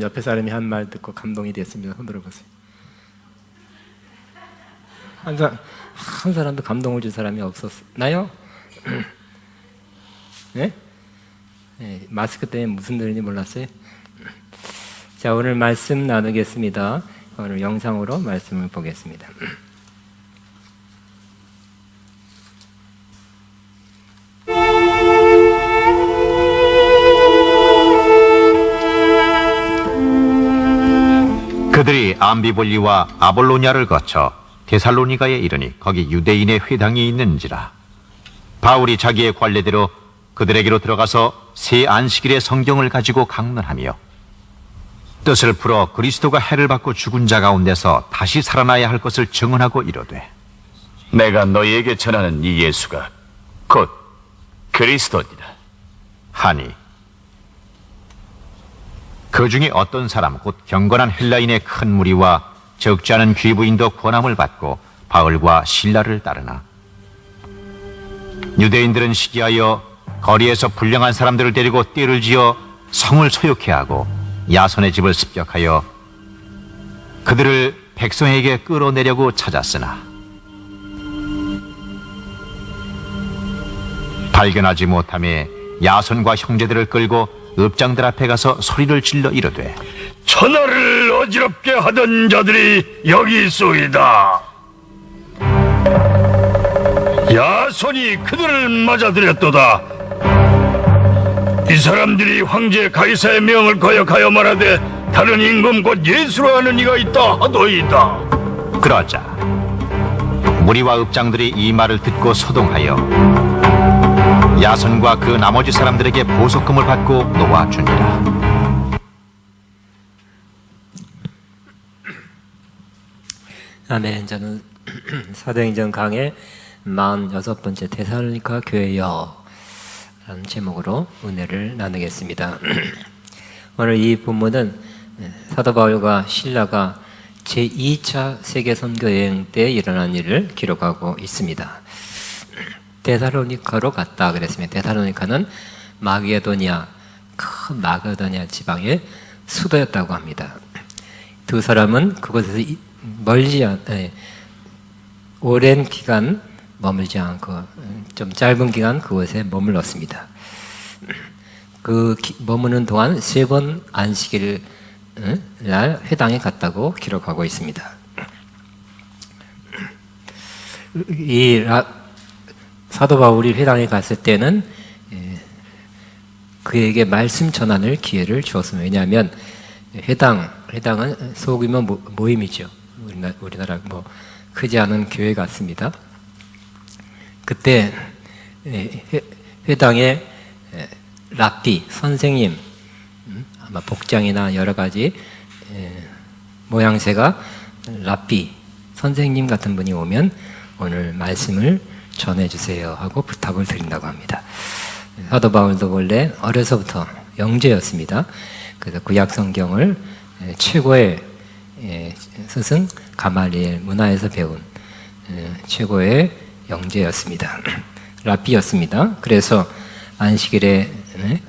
여러분 옆에 사람이 한 말 듣고 감동이 됐습니다. 손 들어보세요. 한 사람도 감동을 준 사람이 없었나요? 네? 네, 마스크 때문에 무슨 일인지 몰랐어요? 자, 오늘 말씀 나누겠습니다. 오늘 영상으로 말씀을 보겠습니다. 그들이 암비볼리와 아볼로냐를 거쳐 데살로니가에 이르니 거기 유대인의 회당이 있는지라. 바울이 자기의 관례대로 그들에게로 들어가서 새 안식일의 성경을 가지고 강론하며 뜻을 풀어 그리스도가 해를 받고 죽은 자 가운데서 다시 살아나야 할 것을 증언하고 이르되, 내가 너희에게 전하는 이 예수가 곧 그리스도니라 하니 그 중에 어떤 사람 곧 경건한 헬라인의 큰 무리와 적지 않은 귀부인도 권함을 받고 바울과 실라를 따르나 유대인들은 시기하여 거리에서 불량한 사람들을 데리고 띠를 지어 성을 소욕해 하고 야손의 집을 습격하여 그들을 백성에게 끌어내려고 찾았으나 발견하지 못함에 야손과 형제들을 끌고 읍장들 앞에 가서 소리를 질러 이르되, 천하를 어지럽게 하던 자들이 여기 있소이다. 야손이 그들을 맞아들였도다. 이 사람들이 황제 가이사의 명을 거역하여 말하되 다른 임금 곧 예수로 하는 이가 있다 하도이다. 그러자 무리와 읍장들이 이 말을 듣고 소동하여 야손과 그 나머지 사람들에게 보석금을 받고 놓아주니라. 아멘. 저는 사도행전 강의 46번째 데살로니가 교회여 라는 제목으로 은혜를 나누겠습니다. 오늘 이 본문은 사도 바울과 실라가 제2차 세계 선교 여행 때 일어난 일을 기록하고 있습니다. 데살로니카로 갔다 그랬습니다. 데살로니카는 마게도니아, 큰 마게도니아 지방의 수도였다고 합니다. 두 사람은 그곳에서 오랜 기간 머물지 않고 좀 짧은 기간 그곳에 머물렀습니다. 머무는 동안 3번 안식일 날 회당에 갔다고 기록하고 있습니다. 사도 바울이 회당에 갔을 때는 그에게 말씀 전하는 기회를 주었습니다. 왜냐하면 회당은 소규모 모임이죠. 우리나라 크지 않은 교회 같습니다. 그때 회당에 랍비 선생님, 아마 복장이나 여러 가지 모양새가 랍비 선생님 같은 분이 오면 오늘 말씀을 전해주세요 하고 부탁을 드린다고 합니다. 사도 바울도 원래 어려서부터 영재였습니다. 그래서 구약 성경을 최고의 스승 가말리엘 문화에서 배운 최고의 영재였습니다. 랍비였습니다. 그래서 안식일에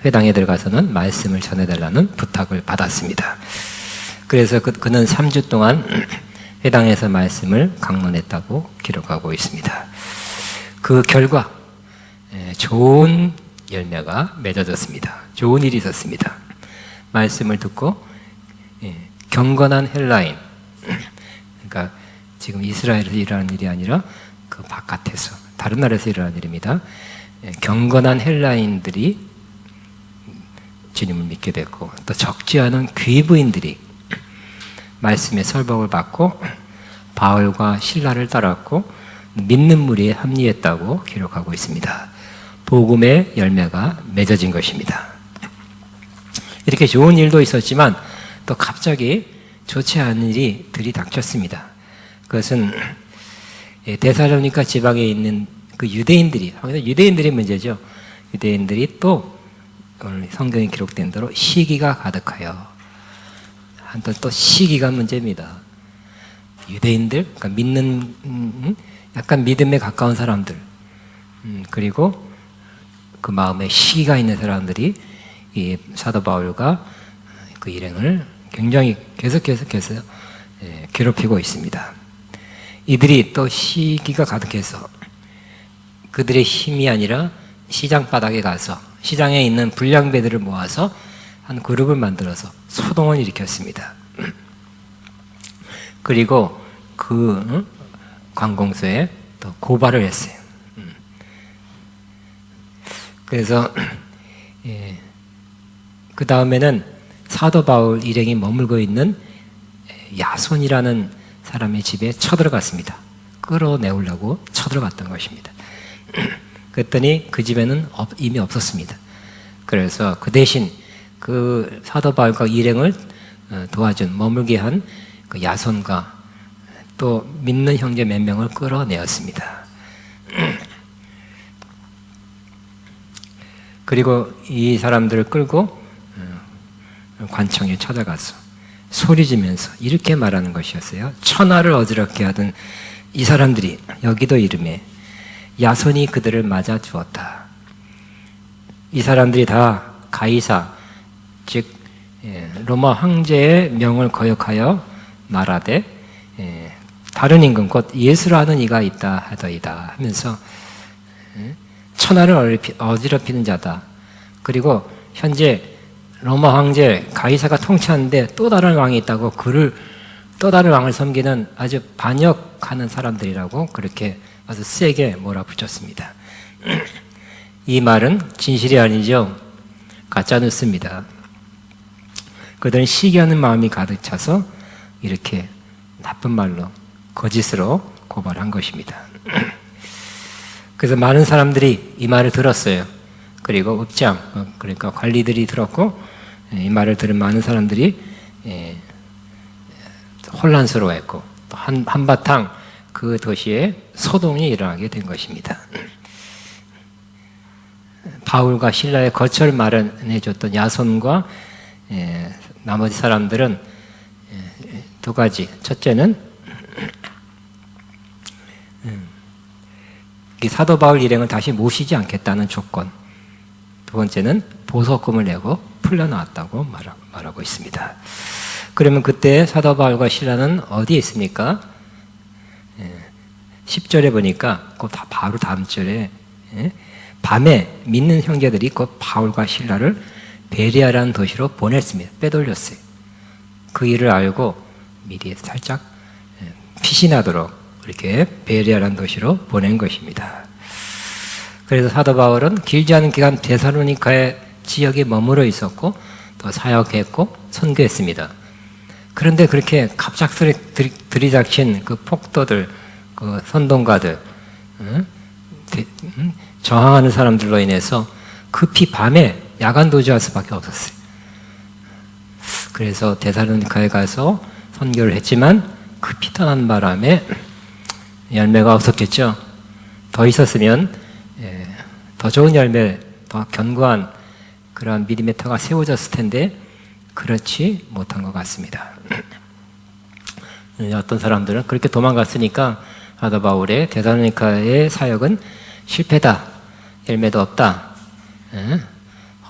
회당에 들어가서는 말씀을 전해달라는 부탁을 받았습니다. 그래서 그는 3주 동안 회당에서 말씀을 강론했다고 기록하고 있습니다. 그 결과 좋은 열매가 맺어졌습니다. 좋은 일이 있었습니다. 말씀을 듣고 경건한 헬라인, 그러니까 지금 이스라엘에서 일어나는 일이 아니라 그 바깥에서 다른 나라에서 일어나는 일입니다. 경건한 헬라인들이 주님을 믿게 됐고 또 적지 않은 귀부인들이 말씀의 설법을 받고 바울과 실라를 따랐고 믿는 무리에 합리했다고 기록하고 있습니다. 복음의 열매가 맺어진 것입니다. 이렇게 좋은 일도 있었지만 또 갑자기 좋지 않은 일이 들이닥쳤습니다. 그것은 데살로니가 지방에 있는 그 유대인들이 문제죠. 유대인들이 또 오늘 성경에 기록된 대로 시기가 가득하여 한편 또 시기가 문제입니다. 유대인들, 그러니까 믿는 약간 믿음에 가까운 사람들, 그리고 그 마음에 시기가 있는 사람들이 이 사도 바울과 그 일행을 굉장히 계속해서 괴롭히고 있습니다. 이들이 또 시기가 가득해서 그들의 힘이 아니라 시장 바닥에 가서 시장에 있는 불량배들을 모아서 한 그룹을 만들어서 소동을 일으켰습니다. 그리고 그 관공서에 또 고발을 했어요. 그래서 그 다음에는 사도 바울 일행이 머물고 있는 야손이라는 사람의 집에 쳐들어갔습니다. 끌어내우려고 쳐들어갔던 것입니다. 그랬더니 그 집에는 이미 없었습니다. 그래서 그 대신 그 사도 바울과 일행을 도와준 머물게 한 그 야손과 또 믿는 형제 몇 명을 끌어내었습니다. 그리고 이 사람들을 끌고 관청에 찾아가서 소리지면서 이렇게 말하는 것이었어요. 천하를 어지럽게 하던 이 사람들이 여기도 이름에 야손이 그들을 맞아 주었다. 이 사람들이 다 가이사 즉 로마 황제의 명을 거역하여 말하되 다른 임금 곧 예수라 하는 이가 있다 하더이다 하면서 천하를 어지럽히는 자다. 그리고 현재 로마 황제 가이사가 통치하는데 또 다른 왕이 있다고 그를 또 다른 왕을 섬기는 아주 반역하는 사람들이라고 그렇게 아주 세게 몰아붙였습니다. 이 말은 진실이 아니죠. 가짜 뉴스입니다. 그들은 시기하는 마음이 가득 차서 이렇게 나쁜 말로 거짓으로 고발한 것입니다. 그래서 많은 사람들이 이 말을 들었어요. 그리고 읍장, 그러니까 관리들이 들었고 이 말을 들은 많은 사람들이 혼란스러워했고 또 한바탕 그 도시에 소동이 일어나게 된 것입니다. 바울과 신라의 거처를 마련해줬던 야손과 나머지 사람들은 두 가지. 첫째는 사도 바울 일행을 다시 모시지 않겠다는 조건. 두 번째는 보석금을 내고 풀려나왔다고 말하고 있습니다. 그러면 그때 사도 바울과 신라는 어디에 있습니까? 10절에 보니까 바로 다음 절에 밤에 믿는 형제들이 곧 바울과 신라를 베레아라는 도시로 보냈습니다. 빼돌렸어요. 그 일을 알고 미리 살짝 피신하도록 이렇게 베레아라는 도시로 보낸 것입니다. 그래서 사도 바울은 길지 않은 기간 데살로니가의 지역에 머물러 있었고 또 사역했고 선교했습니다. 그런데 그렇게 갑작스레 들이닥친 그 폭도들, 그 선동가들, 저항하는 사람들로 인해서 급히 밤에 야간 도주할 수밖에 없었어요. 그래서 데살로니가에 가서 선교를 했지만 급히 떠난 바람에 열매가 없었겠죠. 더 있었으면 더 좋은 열매, 더 견고한 그러한 믿음의 터가 세워졌을 텐데 그렇지 못한 것 같습니다. 어떤 사람들은 그렇게 도망갔으니까 사도 바울의 데살로니가의 사역은 실패다, 열매도 없다,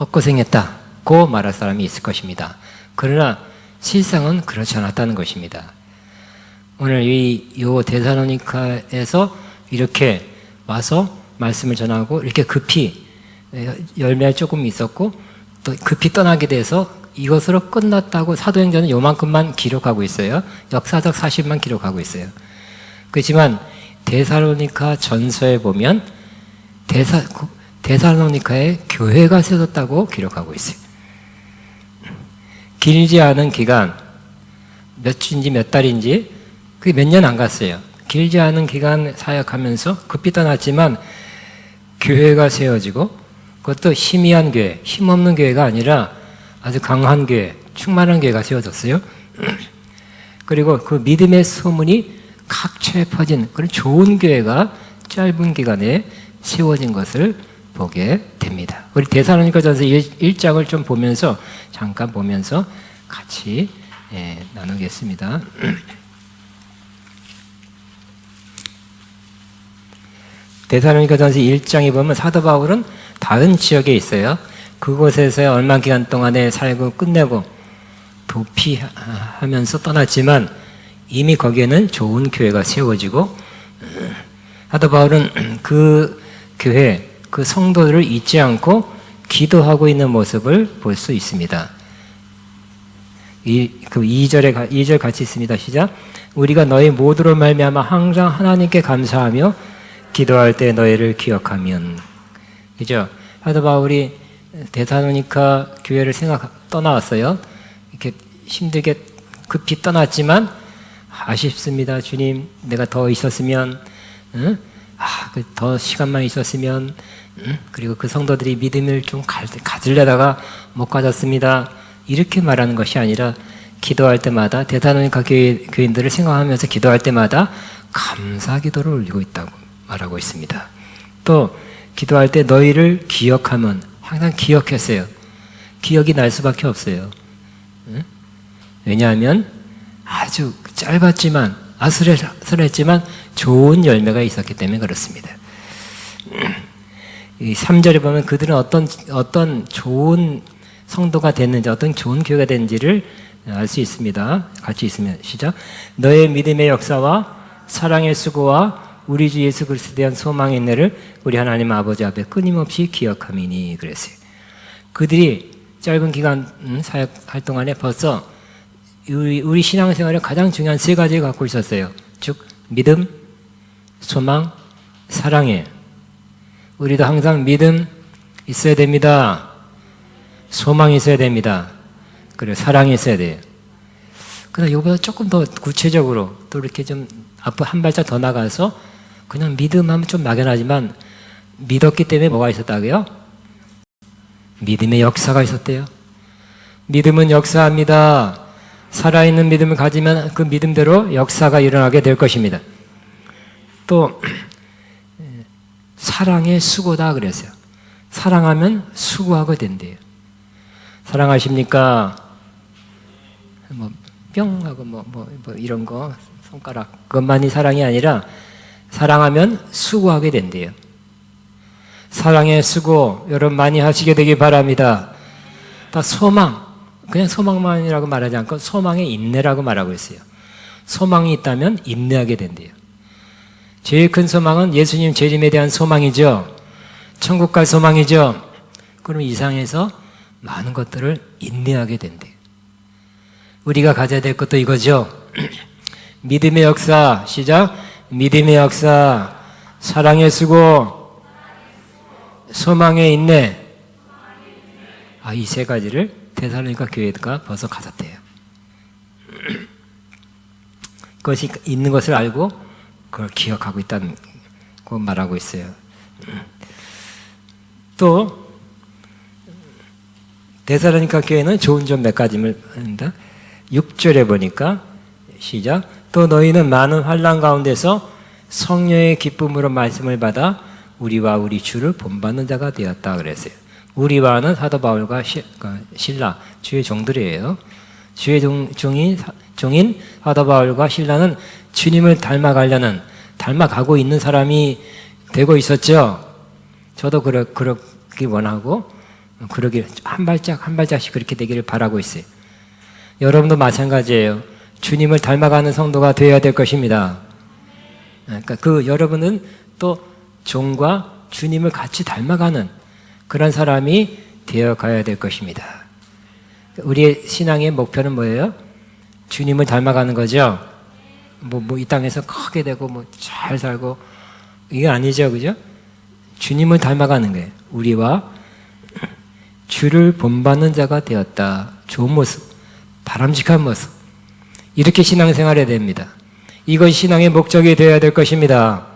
헛고생했다고 말할 사람이 있을 것입니다. 그러나 실상은 그렇지 않았다는 것입니다. 오늘 이 데살로니가에서 이렇게 와서 말씀을 전하고 이렇게 급히 열매가 조금 있었고 또 급히 떠나게 돼서 이것으로 끝났다고 사도행전은 요만큼만 기록하고 있어요. 역사적 사실만 기록하고 있어요. 그렇지만 데살로니가 전서에 보면 데살로니가에 교회가 세워졌다고 기록하고 있어요. 길지 않은 기간, 몇 주인지 몇 달인지 그게 몇 년 안 갔어요. 길지 않은 기간 사역하면서 급히 떠났지만 교회가 세워지고 그것도 희미한 교회, 힘없는 교회가 아니라 아주 강한 교회, 충만한 교회가 세워졌어요. 그리고 그 믿음의 소문이 각처에 퍼진 그런 좋은 교회가 짧은 기간에 세워진 것을 보게 됩니다. 우리 데살로니가전서 1장을 좀 보면서 잠깐 보면서 같이 나누겠습니다. 데살로니가전서 1장에 보면 사도 바울은 다른 지역에 있어요. 그곳에서 얼마 기간 동안에 살고 끝내고 도피하면서 떠났지만 이미 거기에는 좋은 교회가 세워지고 사도 바울은 그 교회, 그 성도들을 잊지 않고 기도하고 있는 모습을 볼 수 있습니다. 그 2절 같이 있습니다. 시작. 우리가 너희 모두로 말미암아 항상 하나님께 감사하며 기도할 때 너희를 기억하면. 그죠? 사도 바울이 데살로니가 교회를 떠나왔어요. 이렇게 힘들게 급히 떠났지만 아쉽습니다. 주님, 내가 더 있었으면, 더 시간만 있었으면, 그리고 그 성도들이 믿음을 좀 가지려다가 못 가졌습니다. 이렇게 말하는 것이 아니라 기도할 때마다 데살로니가 교인들을 생각하면서 기도할 때마다 감사 기도를 올리고 있다고 말하고 있습니다. 또 기도할 때 너희를 기억하면 항상 기억했어요. 기억이 날 수밖에 없어요. 왜냐하면 아주 짧았지만 아슬했지만 좋은 열매가 있었기 때문에 그렇습니다. 이 3절에 보면 그들은 어떤 좋은 성도가 됐는지, 어떤 좋은 교회가 됐는지를 알 수 있습니다. 같이 있으면 시작. 너의 믿음의 역사와 사랑의 수고와 우리 주 예수 그리스도에 대한 소망의 인내를 우리 하나님 아버지 앞에 끊임없이 기억함이니 그랬어요. 그들이 짧은 기간 사역할 동안에 벌써 우리 신앙생활에 가장 중요한 세 가지를 갖고 있었어요. 즉 믿음, 소망, 사랑이에요. 우리도 항상 믿음 있어야 됩니다. 소망이 있어야 됩니다. 그리고 사랑이 있어야 돼요. 그러나 이거보다 조금 더 구체적으로 또 이렇게 좀 앞으로 한 발짝 더 나가서 그냥 믿음하면 좀 막연하지만 믿었기 때문에 뭐가 있었다고요? 믿음의 역사가 있었대요. 믿음은 역사합니다. 살아있는 믿음을 가지면 그 믿음대로 역사가 일어나게 될 것입니다. 또 사랑의 수고다 그랬어요. 사랑하면 수고하게 된대요. 사랑하십니까? 뿅 하고 뭐 이런 거 손가락 그것만이 사랑이 아니라 사랑하면 수고하게 된대요. 사랑의 수고 여러분 많이 하시게 되길 바랍니다. 다 소망, 그냥 소망만이라고 말하지 않고 소망의 인내라고 말하고 있어요. 소망이 있다면 인내하게 된대요. 제일 큰 소망은 예수님 재림에 대한 소망이죠. 천국 갈 소망이죠. 그럼 이 상에서 많은 것들을 인내하게 된대요. 우리가 가져야 될 것도 이거죠. 믿음의 역사, 시작. 믿음의 역사, 사랑의 수고, 소망의 인내. 이 세 가지를 데살로니가 교회가 벌써 가졌대요. 그것이 있는 것을 알고 그걸 기억하고 있다는 거 말하고 있어요. 또 데살로니가 교회는 좋은 점 몇 가지를 합니다. 6절에 보니까 시작. 또 너희는 많은 환난 가운데서 성령의 기쁨으로 말씀을 받아 우리와 우리 주를 본받는 자가 되었다 그랬어요. 우리와는 사도 바울과 실라 주의 종들이에요. 주의 종인 사도 바울과 실라는 주님을 닮아가고 있는 사람이 되고 있었죠. 저도 그러기 원하고 그러길 한 발짝씩 그렇게 되기를 바라고 있어요. 여러분도 마찬가지예요. 주님을 닮아가는 성도가 되어야 될 것입니다. 그러니까 여러분은 또 종과 주님을 같이 닮아가는 그런 사람이 되어가야 될 것입니다. 우리의 신앙의 목표는 뭐예요? 주님을 닮아가는 거죠. 이 땅에서 크게 되고 잘 살고 이게 아니죠, 그죠? 주님을 닮아가는 거예요. 우리와 주를 본받는 자가 되었다. 좋은 모습, 바람직한 모습. 이렇게 신앙생활해야 됩니다. 이것이 신앙의 목적이 되어야 될 것입니다.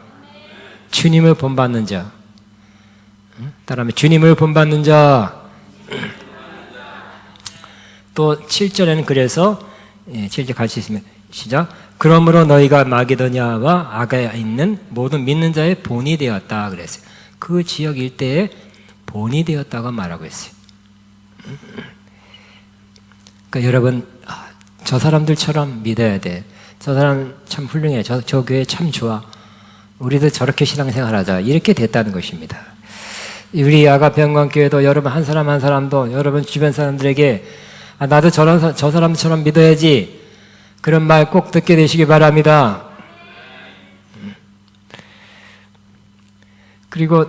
주님을 본받는 자. 따라하면 주님을 본받는 자. 또 7절에는 그래서 7절 같이 있으면 시작. 그러므로 너희가 마게도냐와 아가야에 있는 모든 믿는 자의 본이 되었다 그랬어요. 그 지역 일대에 본이 되었다고 말하고 있어요. 그러니까 여러분 저 사람들처럼 믿어야 돼. 저 사람 참 훌륭해. 저 교회 참 좋아. 우리도 저렇게 신앙생활하자. 이렇게 됐다는 것입니다. 우리 아가평강교회도 여러분 한 사람 한 사람도 여러분 주변 사람들에게 아, 나도 저 사람처럼 믿어야지. 그런 말 꼭 듣게 되시기 바랍니다. 그리고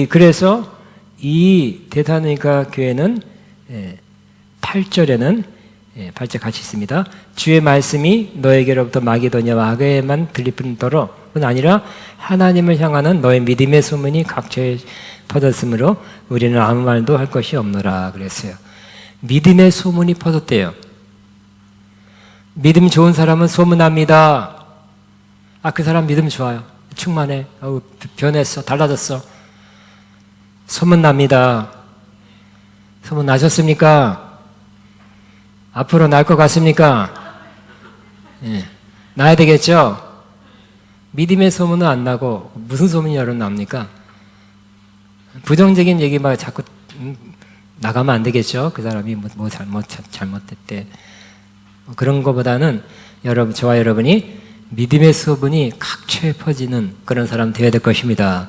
그래서 이 데살로니가 교회는 8절에는 8절 같이 있습니다. 주의 말씀이 너에게로부터 마게도냐와 아가야만 들릴 뿐더러 뿐 아니라 하나님을 향하는 너의 믿음의 소문이 각처에 퍼졌으므로 우리는 아무 말도 할 것이 없노라 그랬어요. 믿음의 소문이 퍼졌대요. 믿음 좋은 사람은 소문납니다. 아, 그 사람 믿음 좋아요. 충만해. 변했어. 달라졌어. 소문납니다. 소문나셨습니까? 앞으로 날 것 같습니까? 예. 나야 되겠죠? 믿음의 소문은 안 나고 무슨 소문이 여러 납니까? 부정적인 얘기만 자꾸 나가면 안 되겠죠? 그 사람이 뭐 잘못됐대. 그런 것보다는 저와 여러분이 믿음의 소문이 각처에 퍼지는 그런 사람 되어야 될 것입니다.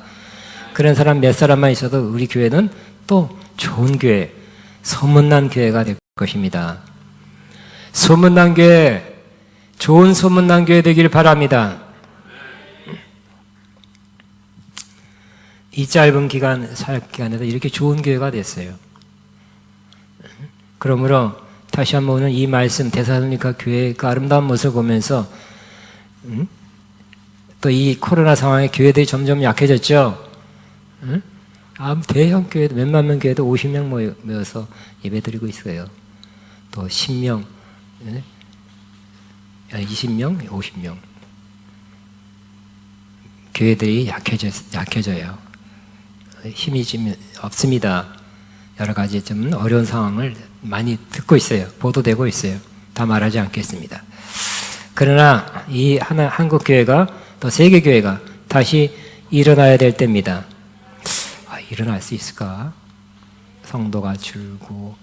그런 사람 몇 사람만 있어도 우리 교회는 또 좋은 교회, 소문난 교회가 될 것입니다. 소문난 교회, 좋은 소문난 교회 되길 바랍니다. 이 짧은 기간, 사역 기간에도 이렇게 좋은 교회가 됐어요. 그러므로 다시 한번 오늘 이 말씀 데살로니가 교회의 그 아름다운 모습을 보면서 또 이 코로나 상황에 교회들이 점점 약해졌죠. 대형 교회도 몇만 명 교회도 50명 모여서 예배드리고 있어요. 또 10명, 20명, 50명. 교회들이 약해져요. 힘이 좀 없습니다. 여러 가지 좀 어려운 상황을 많이 듣고 있어요. 보도되고 있어요. 다 말하지 않겠습니다. 그러나 이 한국 교회가 또 세계 교회가 다시 일어나야 될 때입니다. 일어날 수 있을까? 성도가 줄고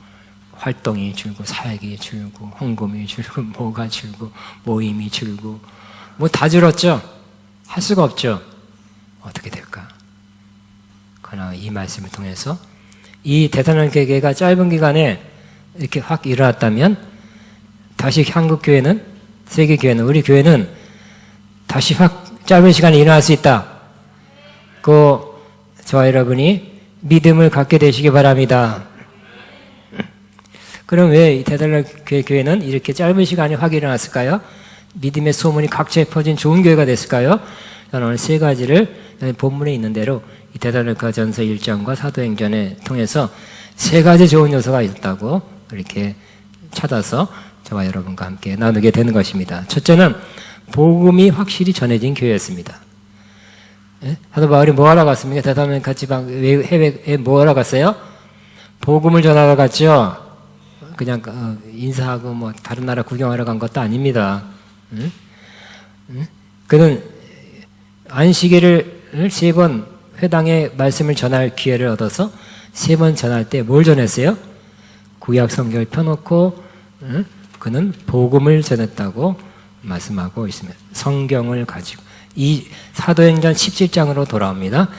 활동이 줄고 사역이 줄고 헌금이 줄고 뭐가 줄고 모임이 줄고 뭐 다 줄었죠. 할 수가 없죠. 어떻게 될까? 그러나 이 말씀을 통해서 이 데살로니가 교회가 짧은 기간에 이렇게 확 일어났다면 다시 한국 교회는, 세계 교회는, 우리 교회는 다시 확 짧은 시간에 일어날 수 있다. 저와 여러분이 믿음을 갖게 되시기 바랍니다. 그럼 왜 데살로니가 교회는 이렇게 짧은 시간에 확 일어났을까요? 믿음의 소문이 각처에 퍼진 좋은 교회가 됐을까요? 저는 오늘 세 가지를 본문에 있는 대로 이 데살로니가 전서 1장과 사도행전을 통해서 세 가지 좋은 요소가 있다고 이렇게 찾아서 저와 여러분과 함께 나누게 되는 것입니다. 첫째는 복음이 확실히 전해진 교회였습니다. 사도 바울이 뭐 하러 갔습니까? 데살로니가 지방 해외에 뭐 하러 갔어요? 복음을 전하러 갔죠. 그냥 인사하고 뭐 다른 나라 구경하러 간 것도 아닙니다. 그는 안식일을 3번 회당에 말씀을 전할 기회를 얻어서 3번 전할 때 뭘 전했어요? 구약 성경을 펴놓고 그는 복음을 전했다고 말씀하고 있습니다. 성경을 가지고 이 사도행전 17장으로 돌아옵니다.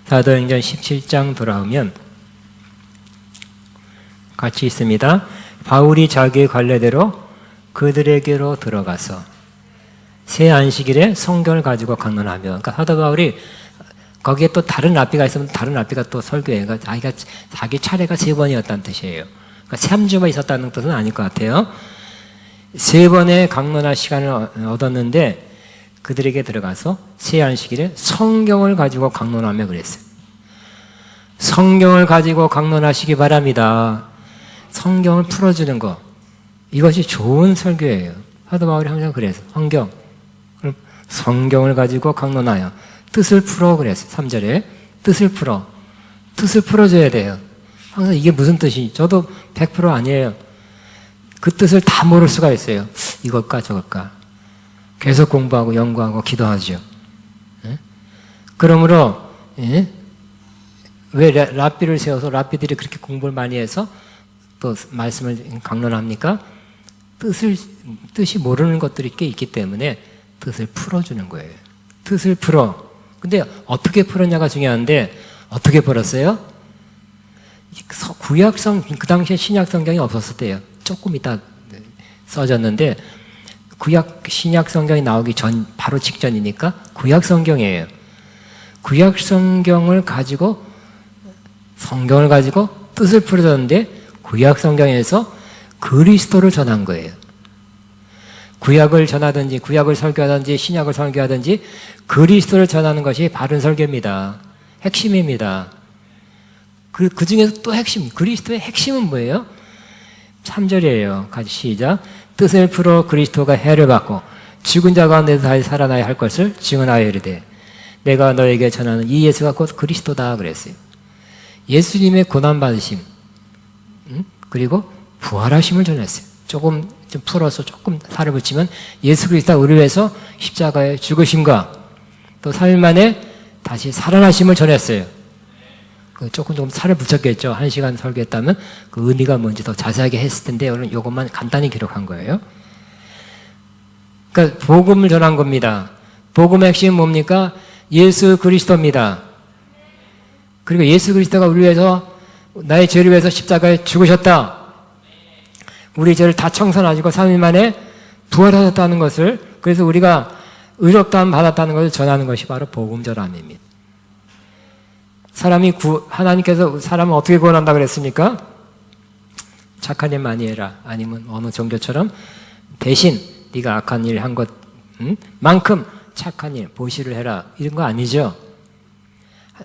사도행전 17장 돌아오면 같이 있습니다. 바울이 자기의 관례대로 그들에게로 들어가서 새 안식일에 성경을 가지고 강론하며, 그러니까 사도 바울이 거기에 또 다른 랍비가 있으면 다른 랍비가 또 설교해. 자기 차례가 3번이었다는 뜻이에요. 그러니까 3주만 있었다는 뜻은 아닐 것 같아요. 3번의 강론할 시간을 얻었는데 그들에게 들어가서 새 안식일에 성경을 가지고 강론하며 그랬어요. 성경을 가지고 강론하시기 바랍니다. 성경을 풀어주는 것, 이것이 좋은 설교예요. 사도 바울이 항상 그래서 성경을 가지고 강론하여 뜻을 풀어 그랬어요. 3절에 뜻을 풀어줘야 돼요. 항상 이게 무슨 뜻이? 저도 100% 아니에요. 그 뜻을 다 모를 수가 있어요. 이걸까 저걸까. 계속 공부하고 연구하고 기도하죠. 그러므로 왜 랍비를 세워서 랍비들이 그렇게 공부를 많이 해서 또 말씀을 강론합니까? 뜻이 모르는 것들이 꽤 있기 때문에 뜻을 풀어주는 거예요. 뜻을 풀어. 근데 어떻게 풀었냐가 중요한데 어떻게 풀었어요? 그 당시에 신약 성경이 없었을 때요. 조금 이따 써졌는데 신약 성경이 나오기 전 바로 직전이니까 구약 성경이에요. 구약 성경을 가지고 뜻을 풀어줬는데 구약 성경에서 그리스도를 전한 거예요. 구약을 전하든지 구약을 설교하든지 신약을 설교하든지 그리스도를 전하는 것이 바른 설교입니다. 핵심입니다. 그 중에서 또 핵심, 그리스도의 핵심은 뭐예요? 3절이에요. 같이 시작. 뜻을 풀어 그리스도가 해를 받고 죽은 자 가운데서 다시 살아나야 할 것을 증언하여 이르되 내가 너에게 전하는 이 예수가 곧 그리스도다 그랬어요. 예수님의 고난받으심 그리고 부활하심을 전했어요. 조금 좀 풀어서 조금 살을 붙이면 예수 그리스도가 우리를 위해서 십자가에 죽으심과 또 3일 만에 다시 살아나심을 전했어요. 조금 살을 붙였겠죠. 1시간 설교했다면 그 의미가 뭔지 더 자세하게 했을 텐데 오늘 이것만 간단히 기록한 거예요. 그러니까 복음을 전한 겁니다. 복음의 핵심은 뭡니까? 예수 그리스도입니다. 그리고 예수 그리스도가 우리 위해서 나의 죄를 위해서 십자가에 죽으셨다. 우리 죄를 다 청산하시고 3일 만에 부활하셨다는 것을, 그래서 우리가 의롭다함 받았다는 것을 전하는 것이 바로 복음 전함입니다. 하나님께서 사람을 어떻게 구원한다 그랬습니까? 착한 일 많이 해라. 아니면 어느 종교처럼 대신 네가 악한 일 한 것만큼 착한 일, 보시를 해라. 이런 거 아니죠.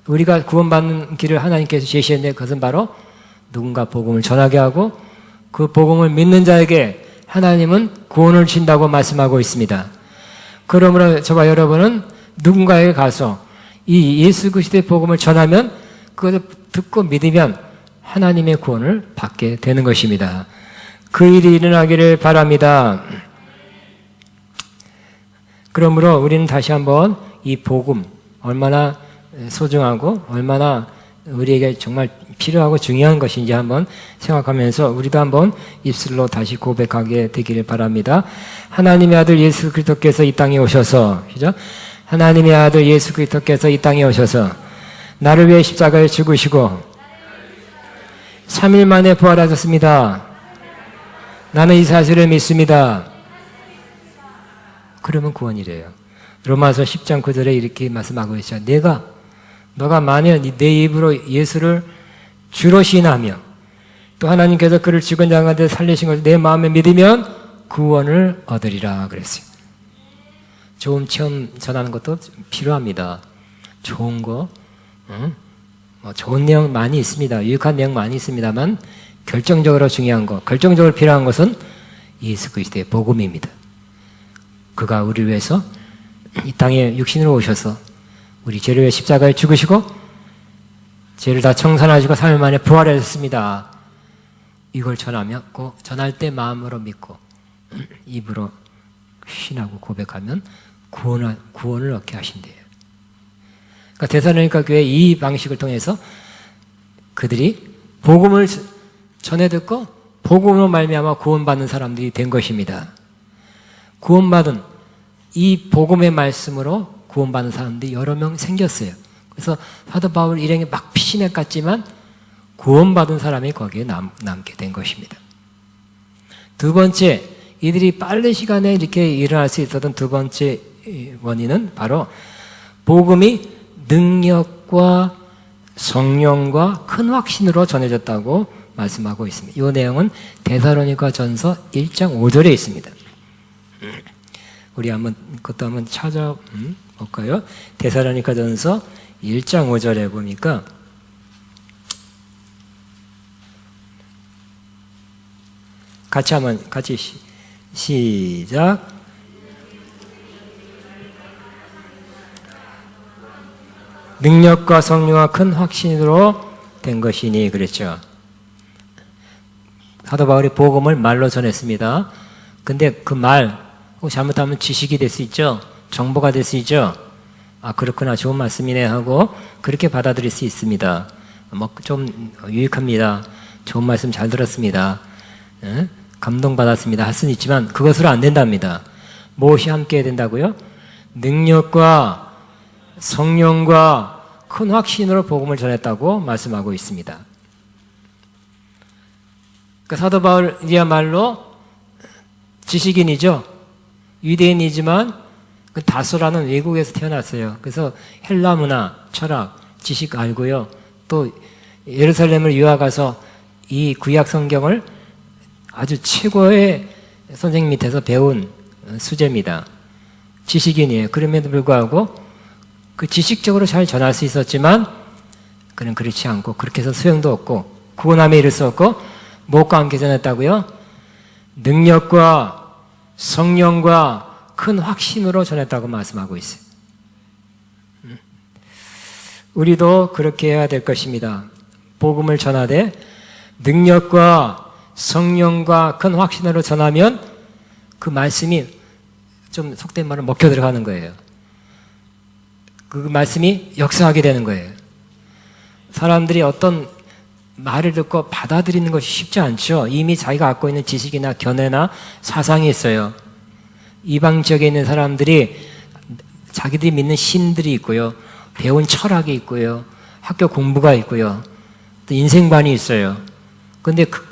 우리가 구원받는 길을 하나님께서 제시했는데 그것은 바로 누군가 복음을 전하게 하고 그 복음을 믿는 자에게 하나님은 구원을 주신다고 말씀하고 있습니다. 그러므로 저와 여러분은 누군가에게 가서 이 예수 그리스도의 복음을 전하면 그것을 듣고 믿으면 하나님의 구원을 받게 되는 것입니다. 그 일이 일어나기를 바랍니다. 그러므로 우리는 다시 한번 이 복음 얼마나 소중하고 얼마나 우리에게 정말 필요하고 중요한 것인지 한번 생각하면서 우리도 한번 입술로 다시 고백하게 되기를 바랍니다. 하나님의 아들 예수 그리스도께서 이 땅에 오셔서, 그죠? 하나님의 아들 예수 그리스도께서 이 땅에 오셔서 나를 위해 십자가에 죽으시고 3일 만에 부활하셨습니다. 나는 이 사실을 믿습니다. 그러면 구원이래요. 로마서 10장 9절에 이렇게 말씀하고 있죠. 너가 만약 내 입으로 예수를 주로 시인하며 또 하나님께서 그를 죽은 자 가운데 살리신 것을 내 마음에 믿으면 구원을 얻으리라 그랬어요. 좋은 체험 전하는 것도 필요합니다. 좋은 거, 좋은 내용 많이 있습니다. 유익한 내용 많이 있습니다만 결정적으로 중요한 거, 결정적으로 필요한 것은 예수 그리스도의 복음입니다. 그가 우리를 위해서 이 땅에 육신으로 오셔서 우리 죄를 위해 십자가에 죽으시고 죄를 다 청산하시고 3일 만에 부활하셨습니다. 이걸 전할 때 마음으로 믿고 입으로 신하고 고백하면 구원을 얻게 하신대요. 그러니까 데살로니가 교회 이 방식을 통해서 그들이 복음을 전해 듣고 복음으로 말미암아 구원받는 사람들이 된 것입니다. 구원받은 이 복음의 말씀으로 구원받는 사람들이 여러 명 생겼어요. 그래서 사도 바울 일행이 막 피신해 갔지만 구원받은 사람이 거기에 남게 된 것입니다. 두 번째, 이들이 빠른 시간에 이렇게 일어날 수 있었던 두 번째 원인은 바로 복음이 능력과 성령과 큰 확신으로 전해졌다고 말씀하고 있습니다. 이 내용은 데살로니가 전서 1장 5절에 있습니다. 우리 그것도 한번 찾아볼까요? 데살로니가 전서 1장 5절에 보니까 같이 시작. 능력과 성령과 큰 확신으로 된 것이니 그랬죠. 사도 바울이 복음을 말로 전했습니다. 근데 그 말 잘못하면 지식이 될 수 있죠. 정보가 될 수 있죠. 아 그렇구나, 좋은 말씀이네 하고 그렇게 받아들일 수 있습니다. 좀 유익합니다. 좋은 말씀 잘 들었습니다. 감동받았습니다. 할 수는 있지만 그것으로 안 된답니다. 무엇이 함께 해야 된다고요? 능력과 성령과 큰 확신으로 복음을 전했다고 말씀하고 있습니다. 그 사도 바울이야말로 지식인이죠. 유대인이지만 그 다소라는 외국에서 태어났어요. 그래서 헬라 문화, 철학, 지식 알고요. 또 예루살렘을 유학 가서 이 구약 성경을 아주 최고의 선생님 밑에서 배운 수제입니다. 지식인이에요. 그럼에도 불구하고 그 지식적으로 잘 전할 수 있었지만 그는 그렇지 않고 그렇게 해서 소용도 없고 구원함에 이를 수 없고 무엇과 함께 전했다고요? 능력과 성령과 큰 확신으로 전했다고 말씀하고 있어요. 우리도 그렇게 해야 될 것입니다. 복음을 전하되 능력과 성령과 큰 확신으로 전하면 그 말씀이 좀 속된 말로 먹혀 들어가는 거예요. 그 말씀이 역사하게 되는 거예요. 사람들이 어떤 말을 듣고 받아들이는 것이 쉽지 않죠. 이미 자기가 갖고 있는 지식이나 견해나 사상이 있어요. 이방 지역에 있는 사람들이 자기들이 믿는 신들이 있고요. 배운 철학이 있고요. 학교 공부가 있고요. 또 인생관이 있어요. 그런데 그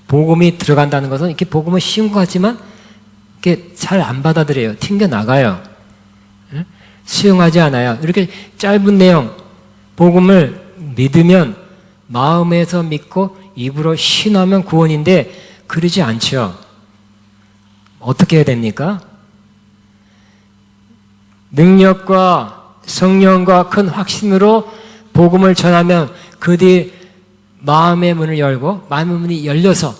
복음이 들어간다는 것은 이렇게 복음은 쉬운 것 같지만 이렇게 잘 안 받아들여요. 튕겨나가요. 수용하지 않아요. 이렇게 짧은 내용, 복음을 믿으면 마음에서 믿고 입으로 신하면 구원인데 그러지 않죠. 어떻게 해야 됩니까? 능력과 성령과 큰 확신으로 복음을 전하면 그 뒤 마음의 문을 열고 마음의 문이 열려서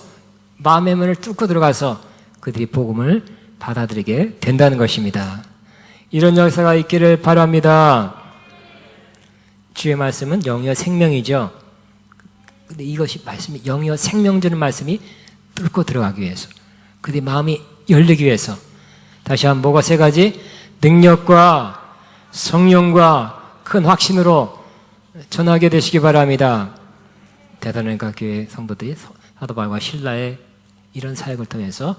마음의 문을 뚫고 들어가서 그들이 복음을 받아들이게 된다는 것입니다. 이런 역사가 있기를 바랍니다. 주의 말씀은 영이요 생명이죠. 근데 이것이 말씀이 영이요 생명 주는 말씀이 뚫고 들어가기 위해서 그들이 마음이 열리기 위해서 다시 한번 뭐가 세 가지? 능력과 성령과 큰 확신으로 전하게 되시기 바랍니다. 데살로니가 교회 성도들이 사도 바울과 실라의 이런 사역을 통해서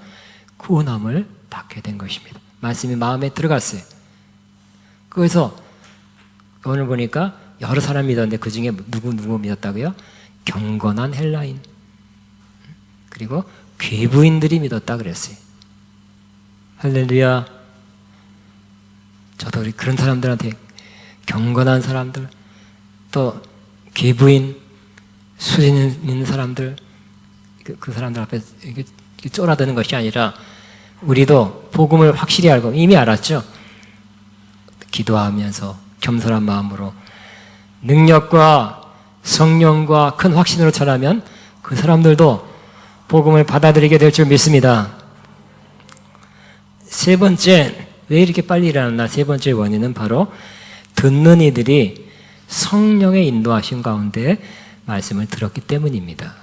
구원함을 받게 된 것입니다. 말씀이 마음에 들어갔어요. 그래서 오늘 보니까 여러 사람이 믿었는데 그 중에 누구 믿었다고요? 경건한 헬라인 그리고 괴부인들이 믿었다 그랬어요. 할렐루야. 저도 우리 그런 사람들한테 경건한 사람들 또 괴부인 수준 있는 사람들 그 사람들 앞에 이렇게 쫄아드는 것이 아니라 우리도 복음을 확실히 알고 이미 알았죠. 기도하면서 겸손한 마음으로 능력과 성령과 큰 확신으로 전하면 그 사람들도 복음을 받아들이게 될 줄 믿습니다. 세 번째, 왜 이렇게 빨리 일어났나? 세 번째 원인은 바로 듣는 이들이 성령의 인도하심 가운데 말씀을 들었기 때문입니다.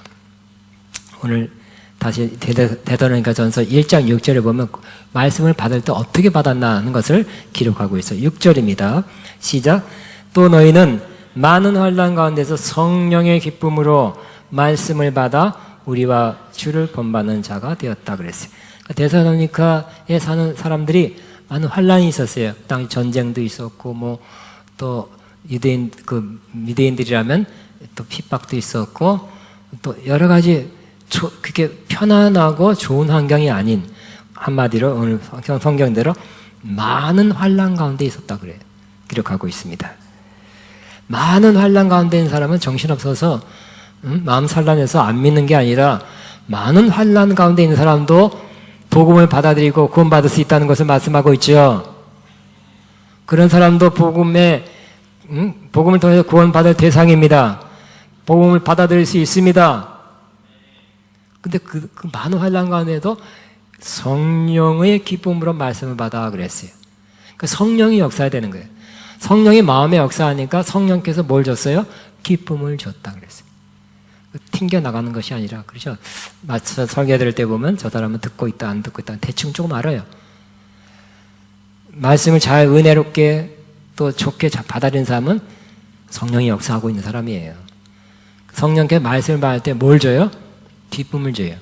오늘 다시 데살로니가 전서 1장 6절에 보면 말씀을 받을 때 어떻게 받았나 하는 것을 기록하고 있어요. 6절입니다. 시작. 또 너희는 많은 환난 가운데서 성령의 기쁨으로 말씀을 받아 우리와 주를 본받는 자가 되었다 그랬어요. 그러니까 데살로니카에 사는 사람들이 많은 환난이 있었어요. 그 당시 전쟁도 있었고 뭐 또 유대인 미대인들이라면 또 핍박도 있었고 또 여러 가지 그렇게 편안하고 좋은 환경이 아닌 한마디로 오늘 성경대로 많은 환난 가운데 있었다 그래요. 기록하고 있습니다. 많은 환난 가운데 있는 사람은 정신없어서 마음 산란해서 안 믿는 게 아니라 많은 환난 가운데 있는 사람도 복음을 받아들이고 구원받을 수 있다는 것을 말씀하고 있죠. 그런 사람도 복음을 통해서 구원받을 대상입니다. 복음을 받아들일 수 있습니다. 근데 그 많은 환난 가운데도 성령의 기쁨으로 말씀을 받아 그랬어요. 그러니까 성령이 역사해야 되는 거예요. 성령이 마음에 역사하니까 성령께서 뭘 줬어요? 기쁨을 줬다 그랬어요. 튕겨나가는 것이 아니라, 그렇죠? 맞춰 설교 들을 때 보면 저 사람은 듣고 있다, 안 듣고 있다, 대충 조금 알아요. 말씀을 잘 은혜롭게 또 좋게 받아들인 사람은 성령이 역사하고 있는 사람이에요. 성령께 말씀을 받을 때 뭘 줘요? 기쁨을 줘요.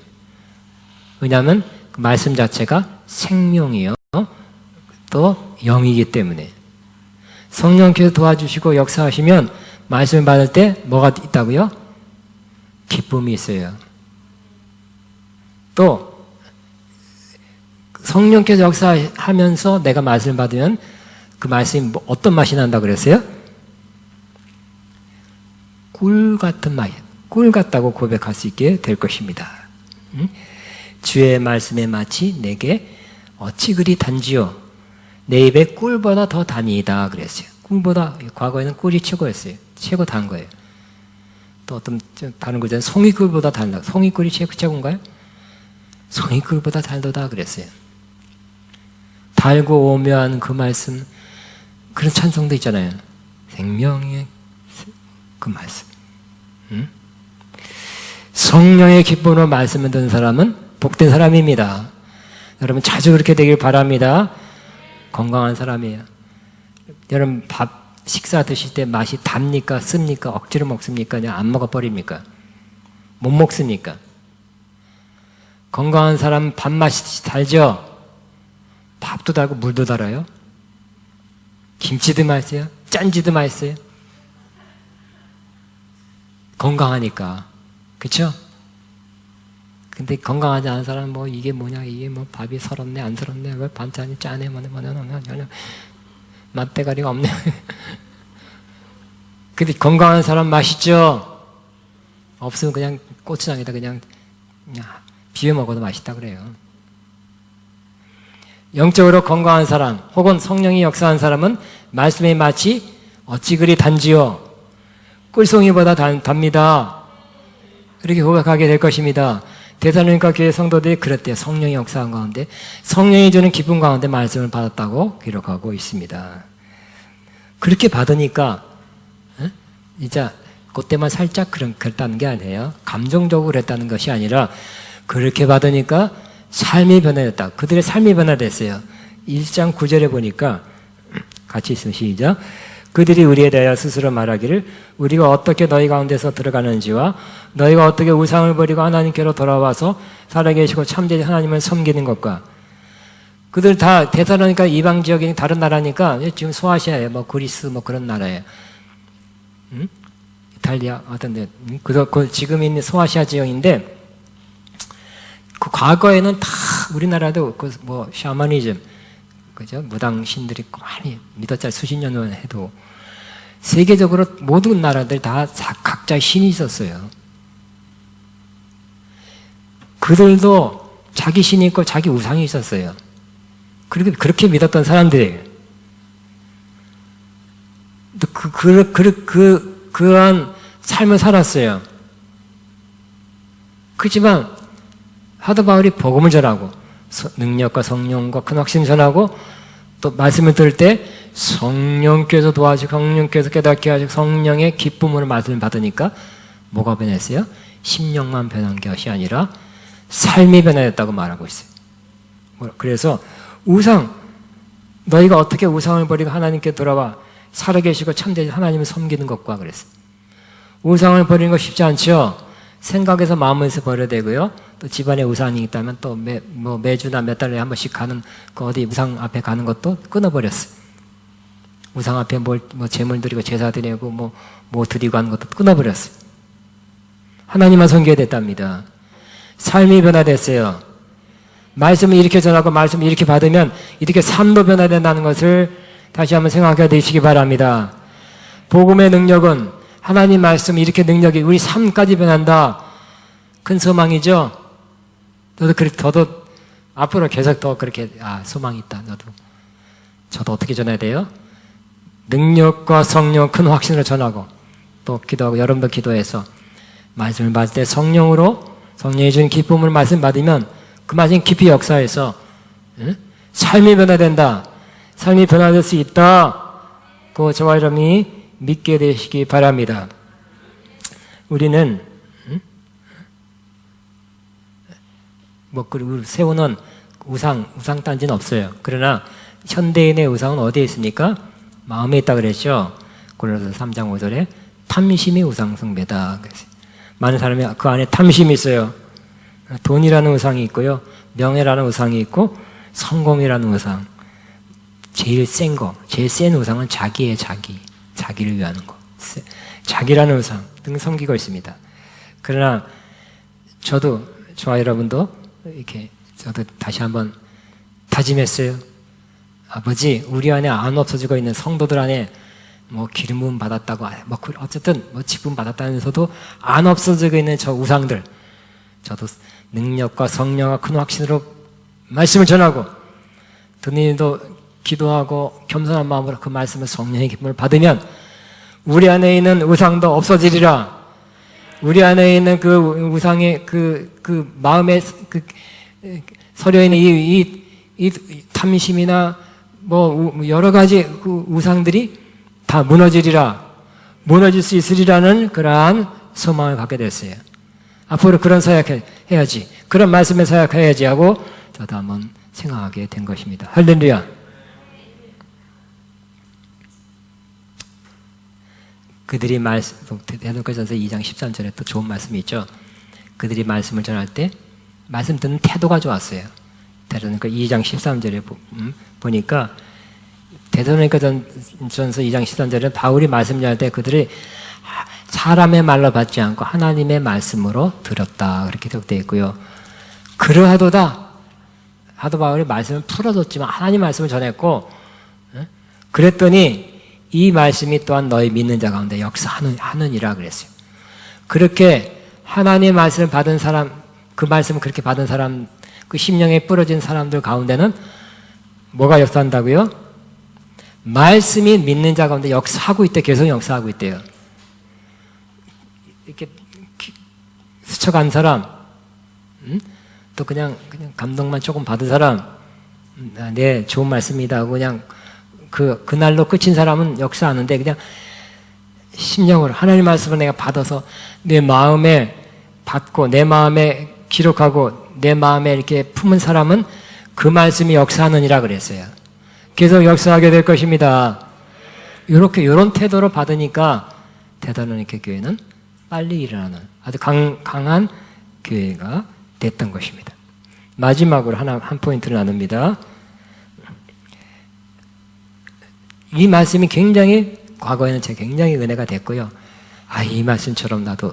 왜냐하면 그 말씀 자체가 생명이요. 또 영이기 때문에. 성령께서 도와주시고 역사하시면 말씀을 받을 때 뭐가 있다고요? 기쁨이 있어요. 또 성령께서 역사하면서 내가 말씀을 받으면 그 말씀이 어떤 맛이 난다 그랬어요? 꿀 같은 맛, 꿀 같다고 고백할 수 있게 될 것입니다. 주의 말씀의 맛이 내게 어찌 그리 단지요? 내 입에 꿀보다 더 단이다 그랬어요. 꿀보다, 과거에는 꿀이 최고였어요. 최고 단 거예요. 또 어떤 다른 구절은 송이꿀보다 달다. 송이꿀이 최고인가요? 송이꿀보다 달도다 그랬어요. 달고 오묘한 그 말씀, 그런 찬송도 있잖아요. 생명의 그 말씀. 성령의 기쁨으로 말씀을 듣는 사람은 복된 사람입니다. 여러분 자주 그렇게 되길 바랍니다. 건강한 사람이에요. 여러분 식사 드실 때 맛이 답니까? 씁니까? 억지로 먹습니까? 그냥 안 먹어버립니까? 못 먹습니까? 건강한 사람은 밥맛이 달죠? 밥도 달고 물도 달아요. 김치도 맛있어요. 짠지도 맛있어요. 건강하니까. 그렇죠? 근데 건강하지 않은 사람은 뭐 이게 뭐냐, 이게 뭐 밥이 설었네, 안 설었네, 왜 반찬이 짜네, 뭐냐, 맛대가리가 없네. 근데 건강한 사람 맛있죠? 없으면 그냥 고추장에다 그냥 비벼 먹어도 맛있다 그래요. 영적으로 건강한 사람 혹은 성령이 역사한 사람은 말씀의 맛이 어찌 그리 단지요? 꿀송이보다 답니다. 그렇게 고백하게 될 것입니다. 데살로니가 교회 성도들이 그랬대요. 성령이 역사한 가운데 성령이 주는 기쁨 가운데 말씀을 받았다고 기록하고 있습니다. 그렇게 받으니까 진짜 그때만 살짝 그랬다는 게 아니에요. 감정적으로 그랬다는 것이 아니라 그렇게 받으니까 삶이 변화됐다. 그들의 삶이 변화됐어요. 1장 9절에 보니까 같이 있으면 시작. 그들이 우리에 대하여 스스로 말하기를 우리가 어떻게 너희 가운데서 들어가는지와 너희가 어떻게 우상을 버리고 하나님께로 돌아와서 살아계시고 참된 하나님을 섬기는 것과 그들 다 데살로니가 이방 지역이 다른 나라니까 지금 소아시아예요. 뭐 그리스 뭐 그런 나라예요. 이탈리아 어떤데 그 지금 있는 소아시아 지역인데 그 과거에는 다 우리나라도 그 뭐 샤머니즘 그죠? 무당 신들이 많이 믿었잖아요. 수십 년을 해도 세계적으로 모든 나라들 다 각자의 신이 있었어요. 그들도 자기 신이 있고 자기 우상이 있었어요. 그렇게 믿었던 사람들이에요. 그러한 삶을 살았어요. 그렇지만 사도 바울이 복음을 전하고 능력과 성령과 큰 확신 전하고 또 말씀을 들을 때 성령께서 도와주고 성령께서 깨닫게 하시고 성령의 기쁨으로 말씀을 받으니까 뭐가 변했어요? 심령만 변한 것이 아니라 삶이 변화됐다고 말하고 있어요. 그래서 우상, 너희가 어떻게 우상을 버리고 하나님께 돌아와 살아계시고 참된 하나님을 섬기는 것과 그랬어요. 우상을 버리는 거 쉽지 않죠? 생각에서 마음에서 버려야 되고요. 또 집안에 우상이 있다면 또 매주나 몇 달에 한 번씩 가는 그 어디 우상 앞에 가는 것도 끊어버렸어요. 우상 앞에 뭐 제물 드리고 제사 드리고 뭐 드리고 하는 것도 끊어버렸어요. 하나님만 섬겨야 됐답니다. 삶이 변화됐어요. 말씀을 이렇게 전하고 말씀을 이렇게 받으면 이렇게 삶도 변화된다는 것을 다시 한번 생각해 주시기 바랍니다. 복음의 능력은 하나님 말씀 이렇게 능력이 우리 삶까지 변한다. 큰 소망이죠. 저도 앞으로 계속 더 그렇게 소망이 있다. 저도 어떻게 전해야 돼요? 능력과 성령 큰 확신을 전하고 또 기도하고 여러분도 기도해서 말씀을 받을 때 성령이 준 기쁨을 말씀 받으면 그 말씀 깊이 역사해서 삶이 변화된다. 삶이 변화될 수 있다. 그 저와 여러분이 믿게 되시기 바랍니다. 우리는 세우는 우상 딴지는 없어요. 그러나 현대인의 우상은 어디에 있습니까? 마음에 있다 그랬죠. 고린도서 3장 5절에 탐심이 우상 숭배다. 많은 사람이 그 안에 탐심이 있어요. 돈이라는 우상이 있고요. 명예라는 우상이 있고 성공이라는 우상. 제일 센 우상은 자기예요. 자기를 위하는 거. 자기라는 우상 등 섬기고 있습니다. 그러나 저와 여러분도 이렇게 저도 다시 한번 다짐했어요. 아버지, 우리 안에 안 없어지고 있는 성도들 안에 뭐 기름 부음 받았다고, 어쨌든 뭐 직분 받았다면서도 안 없어지고 있는 저 우상들, 저도 능력과 성령과 큰 확신으로 말씀을 전하고 듣는 이도 기도하고 겸손한 마음으로 그 말씀을 성령의 기쁨을 받으면 우리 안에 있는 우상도 없어지리라. 우리 안에 있는 그 우상의 그 마음에 서려 있는 이 탐심이나 뭐 여러 가지 그 우상들이 다 무너지리라, 무너질 수 있으리라는 그러한 소망을 갖게 됐어요. 앞으로 그런 사역해야지, 그런 말씀을 사역해야지 하고 저도 한번 생각하게 된 것입니다. 할렐루야. 그들이 데살로니가전서 2장 13절에 또 좋은 말씀이 있죠. 그들이 말씀을 전할 때 말씀 듣는 태도가 좋았어요. 데살로니가 2장 13절에 보니까 데살로니가전서 2장 13절에 바울이 말씀 전할 때 그들이 사람의 말로 받지 않고 하나님의 말씀으로 들었다, 그렇게 기록되어 있고요. 그러하도다, 하도 바울이 말씀을 풀어줬지만 하나님 말씀을 전했고, 그랬더니 이 말씀이 또한 너희 믿는 자 가운데 역사하느니라 그랬어요. 그렇게 하나님의 말씀을 받은 사람, 그 말씀을 그렇게 받은 사람, 그 심령에 뿌려진 사람들 가운데는 뭐가 역사한다고요? 말씀이 믿는 자 가운데 역사하고 있대. 계속 역사하고 있대요. 이렇게 스쳐간 사람, 또 그냥 감동만 조금 받은 사람, 네, 좋은 말씀이다 하고 그냥 그날로 끝인 사람은 역사하는데, 그냥 심령으로 하나님 말씀을 내가 받아서 내 마음에 받고 내 마음에 기록하고 내 마음에 이렇게 품은 사람은 그 말씀이 역사하느니라 그랬어요. 계속 역사하게 될 것입니다. 이런 태도로 받으니까 데살로니가 교회는 빨리 일어나는 아주 강한 교회가 됐던 것입니다. 마지막으로 한 포인트를 나눕니다. 이 말씀이 굉장히 과거에는 제가 굉장히 은혜가 됐고요. 이 말씀처럼 나도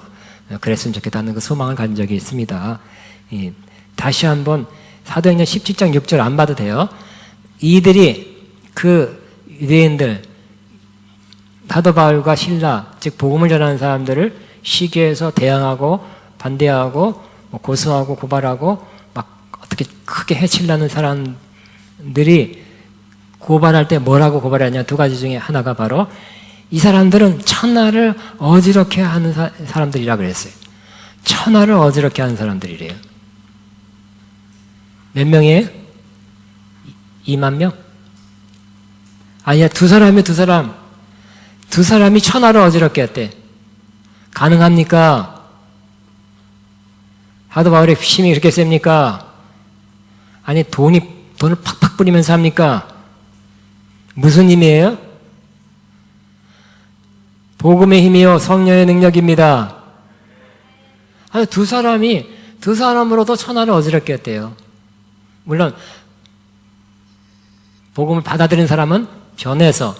그랬으면 좋겠다는 그 소망을 가진 적이 있습니다. 다시 한번 사도행전 17장 6절 안 봐도 돼요. 이들이 그 유대인들, 사도 바울과 실라, 즉 복음을 전하는 사람들을 시기해서 대항하고 반대하고 고소하고 고발하고 막 어떻게 크게 해치려는 사람들이 고발할 때 뭐라고 고발하냐, 두 가지 중에 하나가 바로 이 사람들은 천하를 어지럽게 하는 사람들이라 그랬어요. 천하를 어지럽게 하는 사람들이래요. 몇 명이에요? 2만 명? 아니야, 두 사람이 천하를 어지럽게 했대. 가능합니까? 하도 바울의 힘이 그렇게 셉니까? 아니, 돈을 팍팍 뿌리면서 합니까? 무슨 힘이에요? 복음의 힘이요, 성령의 능력입니다. 아니, 두 사람으로도 천하를 어지럽게 했대요. 물론 복음을 받아들인 사람은 변해서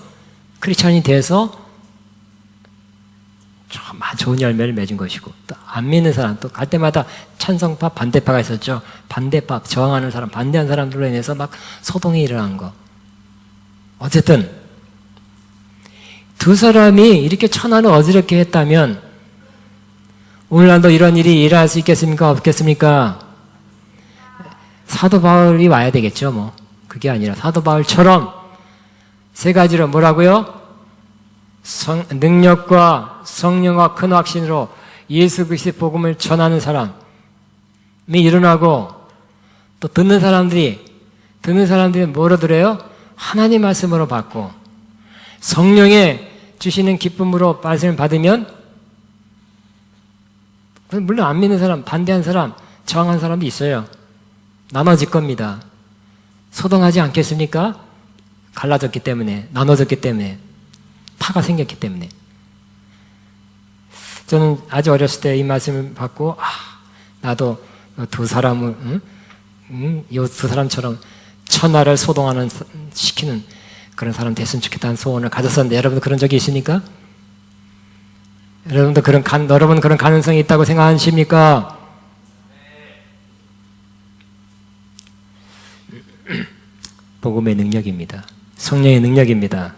크리스천이 돼서 정말 좋은 열매를 맺은 것이고, 또 안 믿는 사람, 또 갈 때마다 찬성파, 반대파가 있었죠. 반대파, 저항하는 사람, 반대한 사람들로 인해서 막 소동이 일어난 거. 어쨌든 두 사람이 이렇게 천하를 어지럽게 했다면 오늘날도 이런 일이 일어날 수 있겠습니까? 없겠습니까? 사도 바울이 와야 되겠죠. 뭐 그게 아니라 사도 바울처럼 세 가지로 뭐라고요? 능력과 성령과 큰 확신으로 예수 그리스도의 복음을 전하는 사람이 일어나고, 또 듣는 사람들이 뭐로 들어요? 하나님 말씀으로 받고 성령의 주시는 기쁨으로 말씀을 받으면, 물론 안 믿는 사람, 반대한 사람, 저항한 사람도 있어요. 나눠질 겁니다. 소동하지 않겠습니까? 갈라졌기 때문에, 나눠졌기 때문에, 파가 생겼기 때문에. 저는 아주 어렸을 때 이 말씀을 받고, 나도 두 사람을, 이 두 사람처럼 천하를 시키는 그런 사람 됐으면 좋겠다는 소원을 가졌었는데, 여러분도 그런 적이 있습니까? 여러분 그런 가능성이 있다고 생각하십니까? 복음의 능력입니다. 성령의 능력입니다.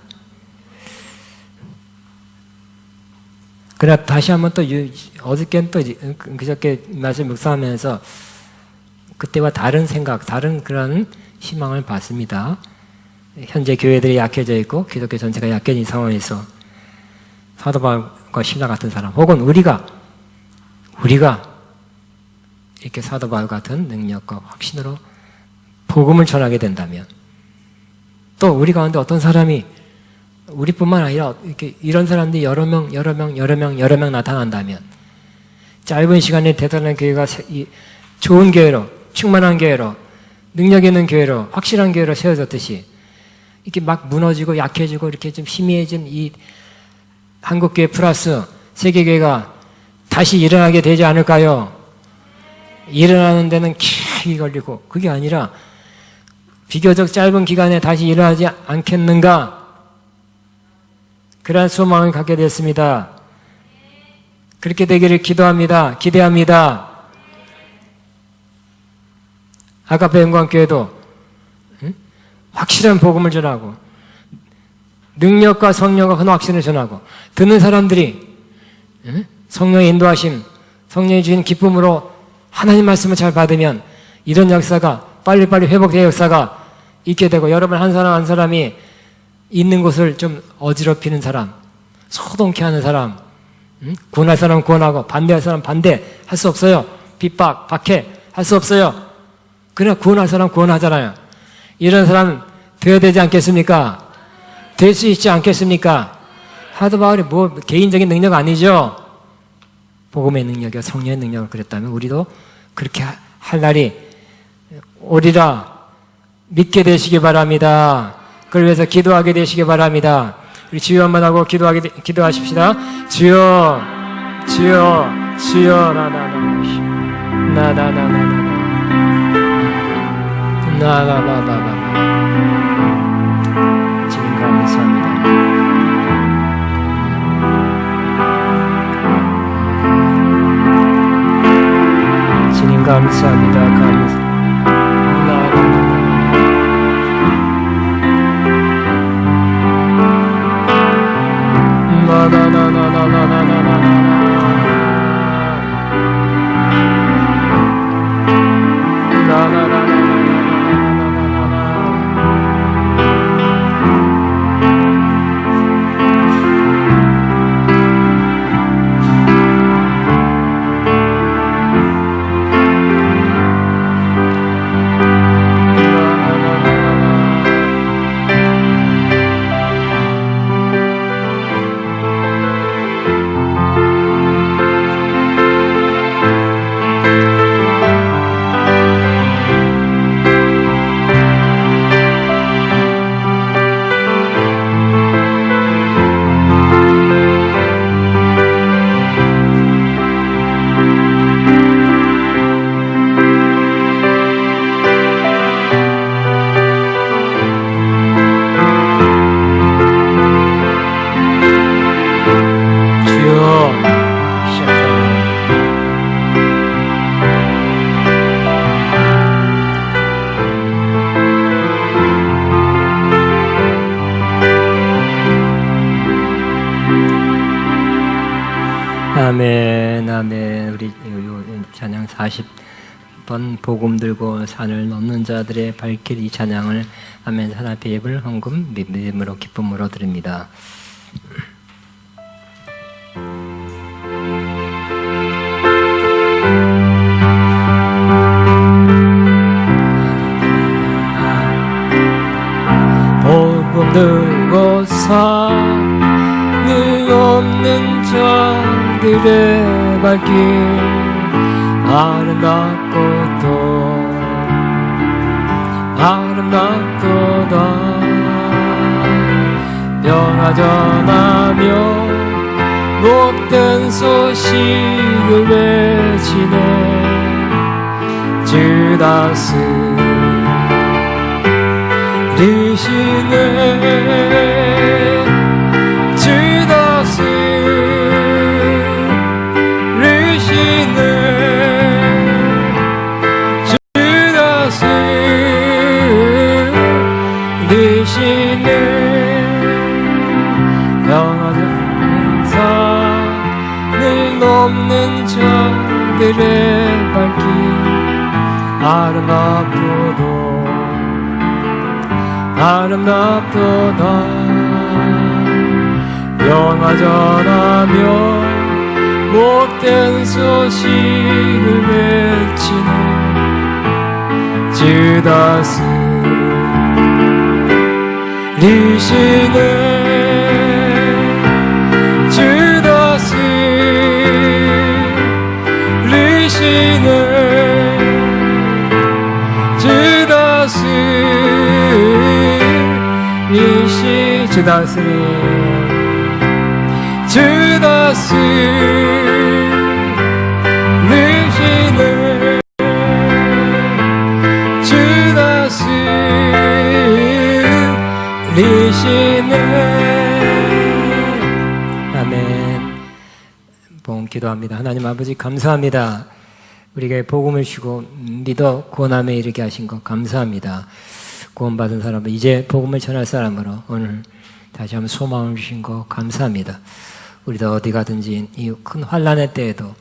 그러나 다시 한번 또 어저께는 또 그저께 말씀 묵상하면서 그때와 다른 생각, 다른 그런 희망을 봤습니다. 현재 교회들이 약해져 있고 기독교 전체가 약해진 상황에서 사도 바울과 신라 같은 사람, 혹은 우리가 이렇게 사도 바울 같은 능력과 확신으로 복음을 전하게 된다면, 또 우리 가운데 어떤 사람이, 우리뿐만 아니라 이렇게 이런 사람들이 여러 명 나타난다면, 짧은 시간에 대단한 교회가 좋은 교회로, 충만한 교회로, 능력 있는 교회로, 확실한 교회로 세워졌듯이 이렇게 막 무너지고 약해지고 이렇게 좀 희미해진 이 한국교회 플러스 세계교회가 다시 일어나게 되지 않을까요? 일어나는 데는 기약이 걸리고, 그게 아니라 비교적 짧은 기간에 다시 일어나지 않겠는가? 그러한 소망을 갖게 됐습니다. 그렇게 되기를 기도합니다. 기대합니다. 아가페 영광교회도 확실한 복음을 전하고 능력과 성령과 큰 확신을 전하고, 듣는 사람들이 성령의 인도하심, 성령이 주신 기쁨으로 하나님 말씀을 잘 받으면 이런 역사가 빨리빨리 회복될 역사가 있게 되고, 여러분 한 사람 한 사람이 있는 곳을 좀 어지럽히는 사람, 소동케 하는 사람, 구원할 사람 구원하고 반대할 사람 반대할 수 없어요. 핍박, 박해 할 수 없어요. 그러나 구원할 사람 구원하잖아요. 이런 사람 되어야 되지 않겠습니까? 될 수 있지 않겠습니까? 사도 바울이 뭐 개인적인 능력 아니죠. 복음의 능력이요 성령의 능력을 그랬다면 우리도 그렇게 할 날이 오리라 믿게 되시기 바랍니다. 그걸 위해서 기도하게 되시기 바랍니다. 우리 주여 한번 하고 기도하십시다. 주여, 주여, 주여, 나나바바바. 주님 감사합니다. 주님 감사합니다. 아멘, 아멘. 우리 찬양 40번 복음 들고 산을 넘는 자들의 발길 이 찬양을 아멘 하나님의 예불 헌금 믿음으로 기쁨으로 드립니다. 복음 들고 산을 없는 자들의 발길 아름답도다 변화 전하며 못된 소식을 외치네 주 다스리시네 주 다스리시네 주 다스리시네 길에 밝힌 아름답도다 영화 전하며 못된 소식을 외치는 주다스 리시네 주다스 리시네 주다스 리시 주다스 주다스 리시네 주다스 리시네. 아멘. 복음 기도합니다. 하나님 아버지 감사합니다. 우리에게 복음을 주고 믿어 구원함에 이르게 하신 것 감사합니다. 구원받은 사람은 이제 복음을 전할 사람으로 오늘 다시 한번 소망을 주신 것 감사합니다. 우리도 어디 가든지 이 큰 환난의 때에도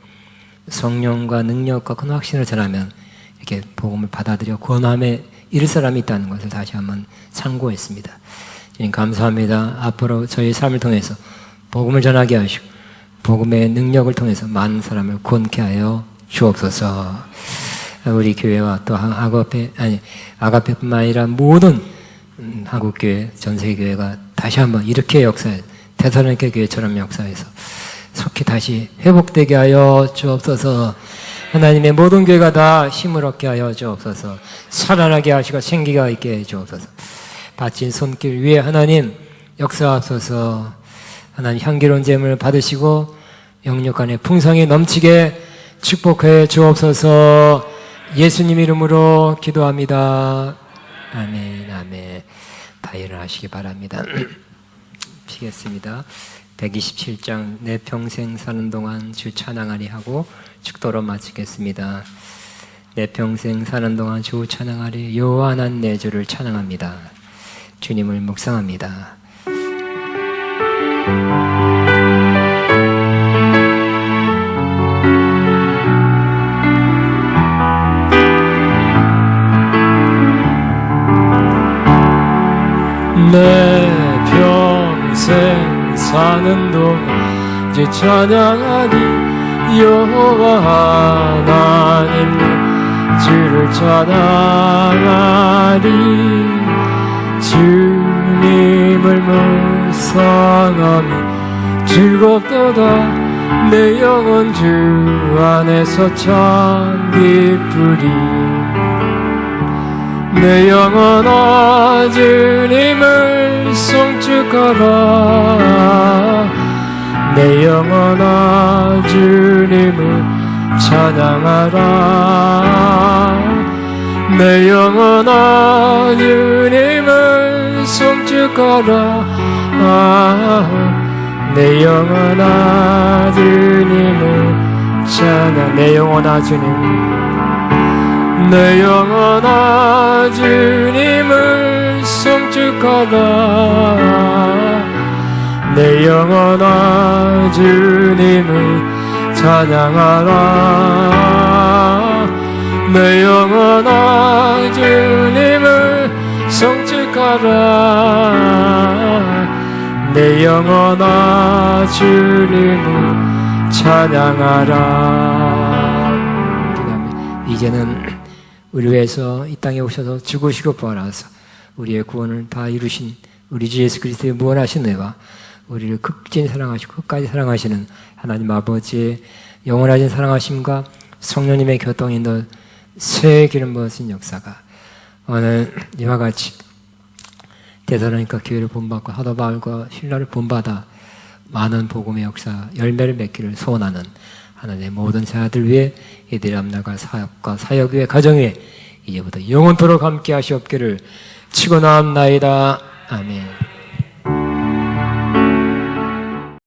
성령과 능력과 큰 확신을 전하면 이렇게 복음을 받아들여 구원함에 이를 사람이 있다는 것을 다시 한번 참고했습니다. 주님 감사합니다. 앞으로 저희 삶을 통해서 복음을 전하게 하시고 복음의 능력을 통해서 많은 사람을 구원케 하여 주옵소서. 우리 교회와 또 아가페뿐만 아니라 모든 한국교회, 전세교회가 다시 한번 이렇게 역사해 데살로니가 교회처럼 역사해서 속히 다시 회복되게 하여 주옵소서. 하나님의 모든 교회가 다 힘을 얻게 하여 주옵소서. 살아나게 하시고 생기가 있게 해 주옵소서. 바친 손길 위에 하나님 역사하소서. 하나님 향기로운 제물을 받으시고 영육 안에 풍성히 넘치게 축복해 주옵소서. 예수님 이름으로 기도합니다. 아멘. 아멘. 다 일어나시기 바랍니다. 피겠습니다. 127장 내 평생 사는 동안 주 찬양하리 하고 축도로 마치겠습니다. 내 평생 사는 동안 주 찬양하리 요한한 내 주를 찬양합니다. 주님을 묵상합니다. 내 평생 사는 동안 주 찬양하리 여호와 하나님 주를 찬양하리 주님을 묵상하며 즐겁도다 내 영혼 주 안에서 참 기쁘리 내 영혼아 주님을 송축하라 내 영혼아 주님을 찬양하라 내 영혼아 주님을 송축하라 내 영혼아 주님을 찬양 내 영혼아 주님 내 영혼아 주님을 송축하라 내 영혼아 주님을 찬양하라 내 영혼아 주님을 송축하라 내 영혼아 주님을 찬양하라. 이제는 우리 위해서 이 땅에 오셔서 죽으시고 부활하사 우리의 구원을 다 이루신 우리 주 예수 그리스도의 무한하신 은혜와 우리를 극진히 사랑하시고 끝까지 사랑하시는 하나님 아버지의 영원하신 사랑하심과 성령님의 교통인 더 새 기름 부으신 역사가 오늘 이와 같이 데살로니가 교회를 본받고 사도 바울과 신라를 본받아 많은 복음의 역사 열매를 맺기를 소원하는 하나님의 모든 자들 위해 이들의 앞나갈 사역과 사역 위에 가정 위에 이제부터 영원토록 함께 하시옵기를 축원하옵나이다. 아멘.